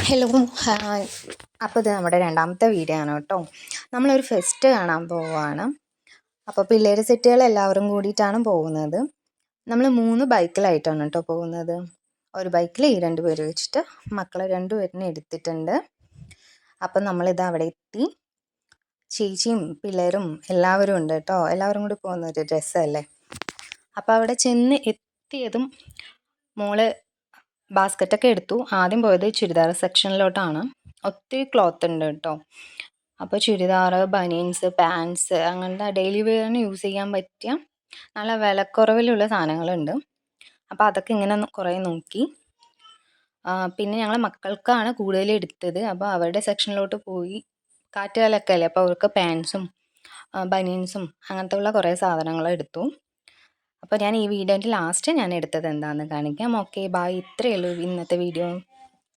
Hello hi. അപ്പോൾ ഇത് നമ്മുടെ രണ്ടാമത്തെ വീഡിയോ ആണ് കേട്ടോ. നമ്മളൊരു ഫെസ്റ്റ് കാണാൻ പോവുകയാണ്. അപ്പോൾ പിള്ളേർ സെറ്റുകൾ എല്ലാവരും കൂടിയിട്ടാണ് പോകുന്നത്. നമ്മൾ 3 ബൈക്കിലായിട്ടാണ് കേട്ടോ പോകുന്നത്. ഒരു ബൈക്കിൽ ഈ 2 പേര് വെച്ചിട്ട് മക്കളെ 2 പേരിനെ എടുത്തിട്ടുണ്ട്. അപ്പം നമ്മളിത് അവിടെ എത്തി. ചേച്ചിയും പിള്ളേരും എല്ലാവരും ഉണ്ട് കേട്ടോ. എല്ലാവരും കൂടി പോകുന്ന ഒരു രസമല്ലേ. അപ്പോൾ അവിടെ ചെന്ന് എത്തിയതും മോള് ബാസ്ക്കറ്റൊക്കെ എടുത്തു. ആദ്യം പോയത് ചുരിദാർ സെക്ഷനിലോട്ടാണ്. ഒത്തിരി ക്ലോത്ത് ഉണ്ട് കേട്ടോ. അപ്പോൾ ചുരിദാർ, ബനിയൻസ്, പാൻസ്, അങ്ങനത്തെ ഡെയിലി വെയറിന് യൂസ് ചെയ്യാൻ പറ്റിയ നല്ല വിലക്കുറവിലുള്ള സാധനങ്ങളുണ്ട്. അപ്പോൾ അതൊക്കെ ഇങ്ങനെ കുറേ നോക്കി. പിന്നെ ഞങ്ങൾ മക്കൾക്കാണ് കൂടുതൽ എടുത്തത്. അപ്പോൾ അവരുടെ സെക്ഷനിലോട്ട് പോയി. കാറ്റുകാലൊക്കെ അല്ലേ, അപ്പോൾ അവർക്ക് പാൻസും ബനിയൻസും അങ്ങനത്തെ ഉള്ള കുറേ സാധനങ്ങൾ എടുത്തു. അപ്പോൾ ഞാൻ ഈ വീഡിയോൻ്റെ ലാസ്റ്റ് ഞാൻ എടുത്തത് എന്താണെന്ന് കാണിക്കാം. Okay, bye. ഇത്രയേ ഉള്ളൂ ഇന്നത്തെ വീഡിയോ.